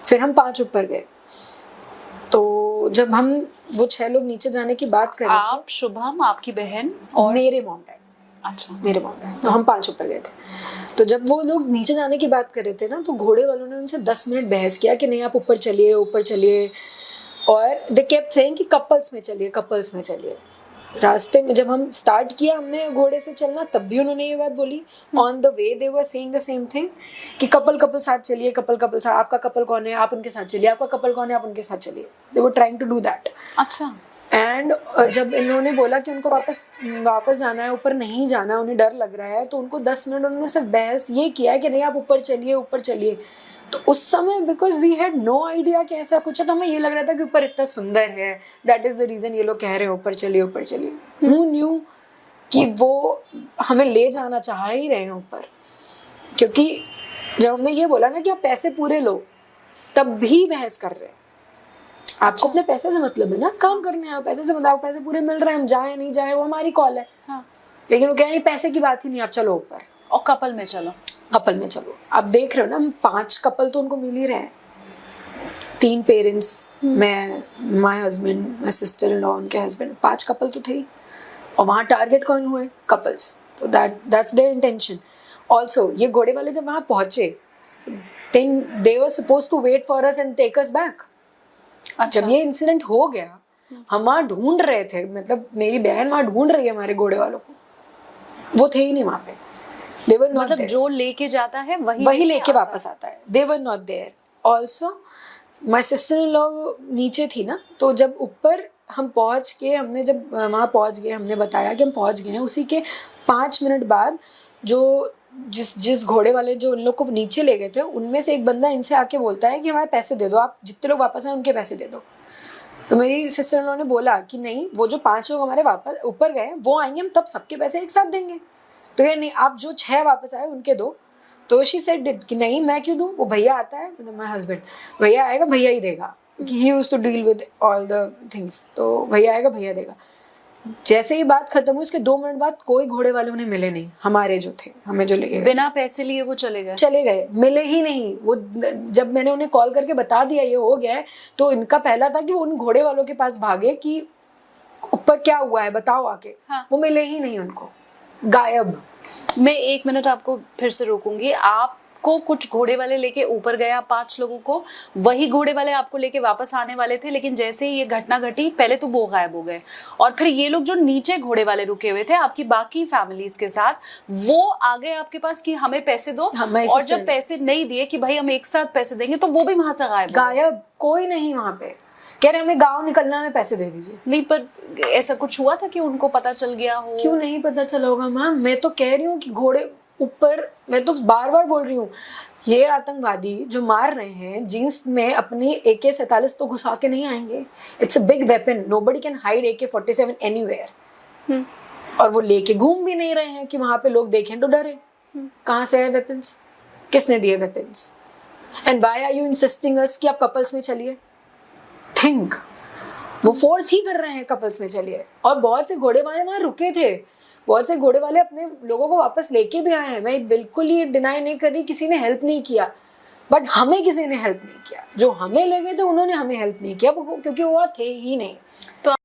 फिर हम 5 ऊपर गए। तो जब हम वो 6 लोग नीचे जाने की बात कर रहे थे, आप, शुभम, आपकी बहन और मेरे मॉम डैड, अच्छा मेरे मॉम डैड, तो हम 5 ऊपर गए थे। तो जब वो लोग नीचे जाने की बात कर रहे थे ना, तो घोड़े वालों ने उनसे 10 मिनट बहस किया कि नहीं आप ऊपर चलिए, ऊपर चलिए, और दे केप्ट सेइंग कि कपल्स में चलिए, कपल्स में चलिए। रास्ते में जब हम स्टार्ट किया हमने घोड़े से चलना, तब भी उन्होंने ये बात बोली। On the way they were saying the same thing कि कपल कपल साथ चलिए, कपल कपल साथ, आपका कपल कौन है आप उनके साथ चलिए, आपका कपल कौन है आप उनके साथ चलिए। They were trying to do that. अच्छा। एंड जब इन्होंने बोला कि उनको वापस जाना है, ऊपर नहीं जाना, उन्हें डर लग रहा है, तो उनको 10 मिनट उन्होंने सिर्फ बहस ये किया है कि नहीं आप ऊपर चलिए, ऊपर चलिए। तो उस समय because we had no idea कि ऐसा कुछ है, तो हमें ये लग रहा था कि ऊपर इतना सुंदर है, दैट इज द रीजन ये लोग कह रहे हैं ऊपर चलिए, ऊपर चलिए। हु न्यू कि वो हमें ले जाना चाह ही रहे हैं ऊपर। क्योंकि जब हमने ये बोला ना कि आप पैसे पूरे लो, तब भी बहस कर रहे हैं। आपको अपने पैसे से मतलब है ना, काम करने आओ, पैसे से मतलब, पैसे पूरे मिल रहे हैं, हम जाए नहीं जाए वो हमारी कॉल है। हाँ। लेकिन वो कह नहीं पैसे की बात ही नहीं, आप चलो ऊपर और कपल में चलो, कपल में चलो। आप देख रहे हो ना, हम 5 कपल तो उनको मिल ही रहे हैं, 3 पेरेंट्स, मैं, my husband, my sister in law, उनके हस्बैंड, 5 कपल तो थे ही। और वहाँ टारगेट कौन हुए? कपल्स। तो दैट्स देयर इंटेंशन ऑल्सो। ये घोड़े वाले जब वहाँ पहुंचे, they were supposed to wait for us and take us back. अच्छा। जब ये इंसिडेंट हो गया, हम वहाँ ढूंढ रहे थे, मतलब मेरी बहन वहाँ ढूंढ रही है हमारे घोड़े वालों को, वो थे ही नहीं वहाँ पे। They were not मतलब there. जो लेके जाता है वही लेके वापस आता है। They were not there. Also, my sister-in-law नीचे थी ना, तो जब ऊपर हम पहुंच के, हमने जब वहाँ पहुंच गए, हमने बताया कि हम पहुंच गए हैं, उसी के 5 मिनट बाद जो जिस घोड़े वाले जो उन लोग को नीचे ले गए थे, उनमें से एक बंदा इनसे आके बोलता है कि हमारे पैसे दे दो, आप जितने लोग वापस आए उनके पैसे दे दो। तो मेरी सिस्टर इन लॉ ने बोला कि नहीं, वो जो 5 लोग हमारे वापस ऊपर गए वो आएंगे, हम तब सबके पैसे एक साथ देंगे। तो ये नहीं, आप जो 6 वापस आए उनके दो। तो शी सेड कि नहीं मैं क्यों दूं, वो भैया आता है, मतलब माय हस्बैंड, भैया आएगा भैया ही देगा, क्योंकि he used to deal with all the things. तो भैया आएगा भैया देगा। जैसे ही बात खत्म हुई, उसके 2 मिनट बाद कोई घोड़े वाले उन्हें मिले नहीं, हमारे जो थे, हमें जो लेके बिना पैसे लिए वो चले गए, मिले ही नहीं। वो जब मैंने उन्हें कॉल करके बता दिया ये हो गया है, तो इनका पहला था कि उन घोड़े वालों के पास भागे कि ऊपर क्या हुआ है बताओ आके। हाँ। वो मिले ही नहीं उनको, गायब। मैं 1 मिनट आपको फिर से रोकूंगी। आपको कुछ घोड़े वाले लेके ऊपर गया 5 लोगों को, वही घोड़े वाले आपको लेके वापस आने वाले थे, लेकिन जैसे ही ये घटना घटी पहले तो वो गायब हो गए, और फिर ये लोग जो नीचे घोड़े वाले रुके हुए थे आपकी बाकी फैमिलीज के साथ, वो आ गए आपके पास कि हमें पैसे दो। और जब पैसे नहीं दिए कि भाई हम एक साथ पैसे देंगे, तो वो भी वहां से गायब। कोई नहीं वहां पे, कह रहे हमें गांव निकलना है, पैसे दे दीजिए। नहीं, पर ऐसा कुछ हुआ था कि उनको पता चल गया हो? क्यों नहीं पता चला होगा मैम, मैं तो कह रही हूँ कि घोड़े ऊपर, मैं तो बार बार बोल रही हूँ, ये आतंकवादी जो मार रहे हैं जीन्स में अपनी AK-47 तो घुसा के नहीं आएंगे। It's a big weapon, nobody can hide AK-47 anywhere. और वो लेके घूम भी नहीं रहे हैं कि वहां पे लोग देखें तो डरे। कहाँ से है वेपन्स, किसने दिए weapons? And why are you insisting us कि आप कपल्स में चलिए? थिंक, वो फोर्स ही कर रहे हैं कपल्स में चलिए। और बहुत से घोड़े वाले वहां रुके थे, बहुत से घोड़े वाले अपने लोगों को वापस लेके भी आए हैं। मैं बिल्कुल ही डिनाई नहीं कर रही किसी ने हेल्प नहीं किया, बट हमें किसी ने हेल्प नहीं किया। जो हमें ले गए थे उन्होंने हमें हेल्प नहीं किया, क्योंकि वो थे ही नहीं। तो